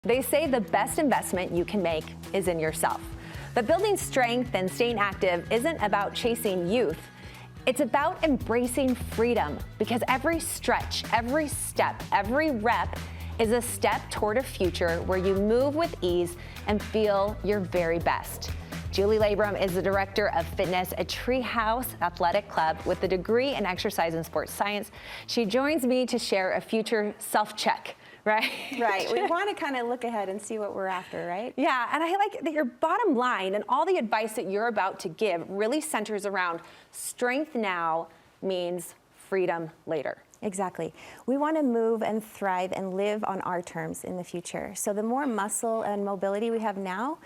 They say the best investment you can make is in yourself. But building strength and staying active isn't about chasing youth. It's about embracing freedom, because every stretch, every step, every rep is a step toward a future where you move with ease and feel your very best. Julie Labrum is the director of fitness at Treehouse Athletic Club with a degree in exercise and sports science. She joins me to share a future self-check. Right? Right. We want to kind of look ahead and see what we're after, right? Yeah, and I like that your bottom line and all the advice that you're about to give really centers around strength now means freedom later. Exactly. We want to move and thrive and live on our terms in the future. So the more muscle and mobility we have now,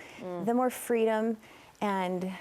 the more freedom and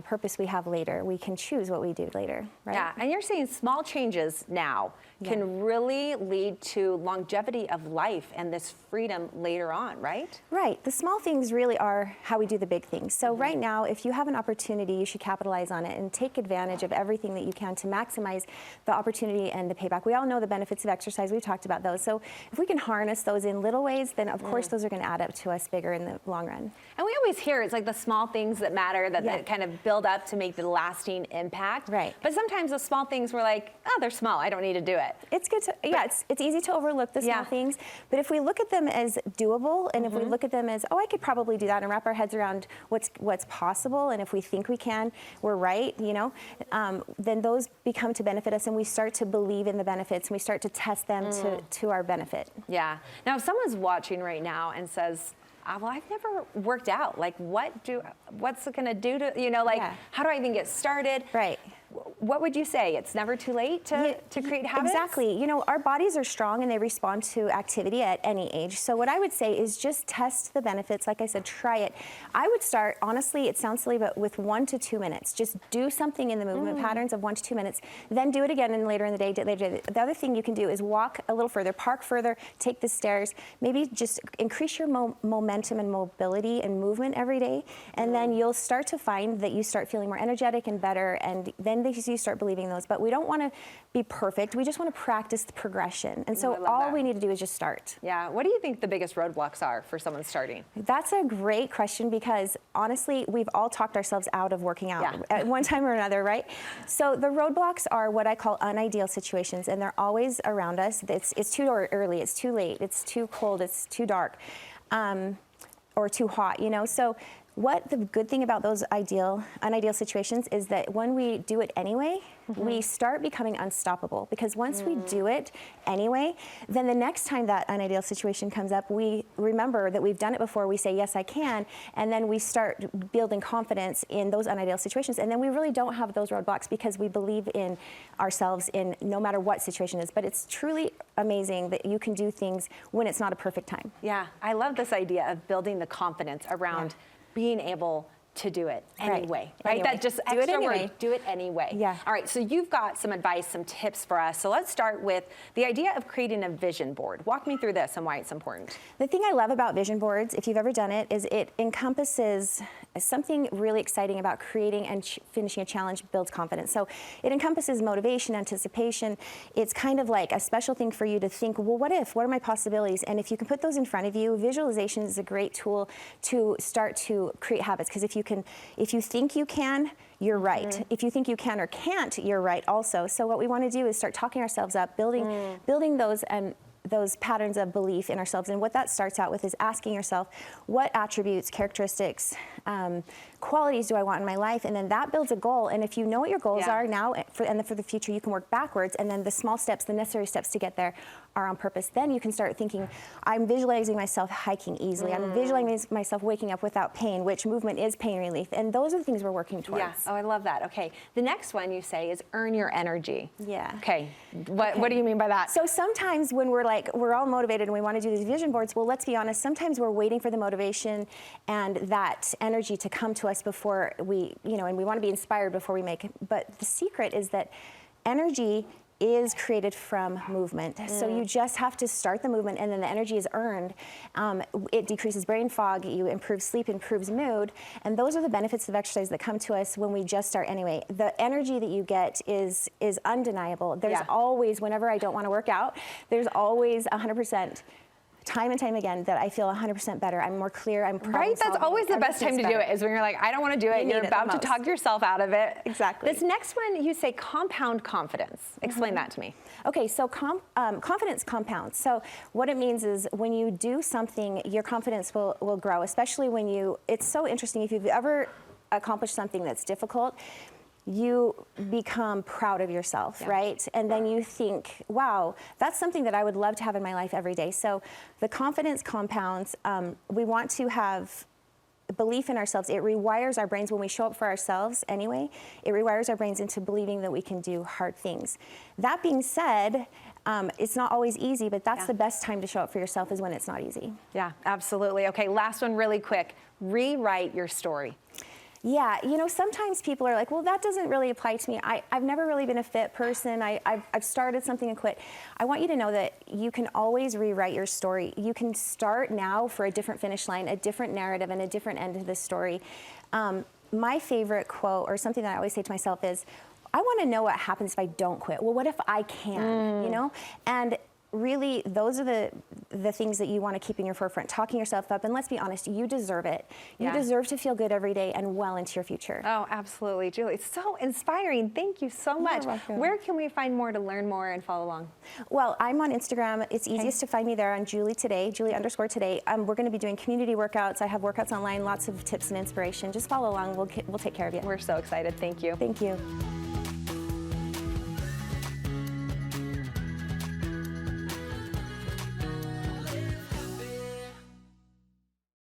purpose we have later. We can choose what we do later, right? Yeah, and you're saying small changes now can really lead to longevity of life and this freedom later on, right? Right. The small things really are how we do the big things. So right now, if you have an opportunity, you should capitalize on it and take advantage of everything that you can to maximize the opportunity and the payback. We all know the benefits of exercise. We've talked about those. So if we can harness those in little ways, then of course those are going to add up to us bigger in the long run. And we always hear it's like the small things that matter that kind of build up to make the lasting impact. Right. But sometimes the small things we're like, oh, they're small. I don't need to do it. It's good to, it's easy to overlook the small things, but if we look at them as doable, and if we look at them as, oh, I could probably do that, and wrap our heads around what's possible, and if we think we can, we're right, you know, then those become to benefit us, and we start to believe in the benefits, and we start to test them to our benefit. Yeah. Now, if someone's watching right now and says, well, I've never worked out. Like, what's it going to do to, you know, like, how do I even get started? Right. What would you say? It's never too late to create habits? Exactly. You know, our bodies are strong and they respond to activity at any age. So what I would say is just test the benefits. Like I said, try it. I would start, honestly, it sounds silly, but with 1 to 2 minutes. Just do something in the movement patterns of 1 to 2 minutes. Then do it again and later in the day. The other thing you can do is walk a little further, park further, take the stairs. Maybe just increase your momentum and mobility and movement every day. And then you'll start to find that you start feeling more energetic and better. And then you start believing those, but we don't want to be perfect. We just want to practice the progression. And so all we need to do is just start. Yeah. What do you think the biggest roadblocks are for someone starting? That's a great question, because honestly, we've all talked ourselves out of working out at one time or another, right? So the roadblocks are what I call unideal situations, and they're always around us. It's too early, it's too late, it's too cold, it's too dark, or too hot, you know? So what the good thing about those unideal situations is that when we do it anyway, we start becoming unstoppable, because once we do it anyway, then the next time that unideal situation comes up, we remember that we've done it before, we say, yes, I can, and then we start building confidence in those unideal situations, and then we really don't have those roadblocks because we believe in ourselves in no matter what situation is. But it's truly amazing that you can do things when it's not a perfect time. Yeah, I love this idea of building the confidence around being able to do it anyway, right? That just extra word, do it anyway. Yeah. All right, so you've got some advice, some tips for us. So let's start with the idea of creating a vision board. Walk me through this and why it's important. The thing I love about vision boards, if you've ever done it, is it encompasses something really exciting about creating and finishing a challenge builds confidence. So it encompasses motivation, anticipation. It's kind of like a special thing for you to think, well, what if? What are my possibilities? And if you can put those in front of you, visualization is a great tool to start to create habits, because if you think you can, you're right. If you think you can or can't, you're right also. So what we want to do is start talking ourselves up, building those patterns of belief in ourselves. And what that starts out with is asking yourself, what attributes, characteristics, qualities do I want in my life? And then that builds a goal. And if you know what your goals are now for the future, you can work backwards. And then the small steps, the necessary steps to get there are on purpose. Then you can start thinking, I'm visualizing myself hiking easily. I'm visualizing myself waking up without pain, which movement is pain relief. And those are the things we're working towards. Yeah. Oh, I love that. Okay. The next one you say is earn your energy. Yeah. Okay. What do you mean by that? So sometimes when we're all motivated and we want to do these vision boards, well, let's be honest, sometimes we're waiting for the motivation and that energy to come to us before we, and we want to be inspired before we make it. But the secret is that energy is created from movement. So you just have to start the movement, and then the energy is earned. It decreases brain fog, you improve sleep, improves mood, and those are the benefits of exercise that come to us when we just start anyway. The energy that you get is undeniable. There's always, whenever I don't want to work out, there's always 100% time and time again that I feel 100% better. I'm more clear. I'm right. That's always the best time to do it, is when you're like, I don't want to do it. You're about to talk yourself out of it. Exactly. This next one, you say compound confidence. Explain that to me. Okay, so confidence compounds. So what it means is when you do something, your confidence will grow, especially when it's so interesting. If you've ever accomplished something that's difficult, you become proud of yourself, right? And then you think, wow, that's something that I would love to have in my life every day. So the confidence compounds. We want to have belief in ourselves. It rewires our brains when we show up for ourselves anyway. It rewires our brains into believing that we can do hard things. That being said, it's not always easy, but that's the best time to show up for yourself, is when it's not easy. Yeah, absolutely. Okay, last one really quick. Rewrite your story. Yeah, sometimes people are like, well, that doesn't really apply to me. I've never really been a fit person. I've started something and quit. I want you to know that you can always rewrite your story. You can start now for a different finish line, a different narrative, and a different end to the story. My favorite quote, or something that I always say to myself, is, I want to know what happens if I don't quit. Well, what if I can, And really, those are the things that you want to keep in your forefront, talking yourself up. And let's be honest, you deserve it. You deserve to feel good every day and well into your future. Oh, absolutely, Julie. It's so inspiring. Thank you so much. You're welcome. Where can we find more to learn more and follow along? Well, I'm on Instagram. It's easiest to find me there on Julie_today. We're going to be doing community workouts. I have workouts online, lots of tips and inspiration. Just follow along. We'll take care of you. We're so excited. Thank you. Thank you.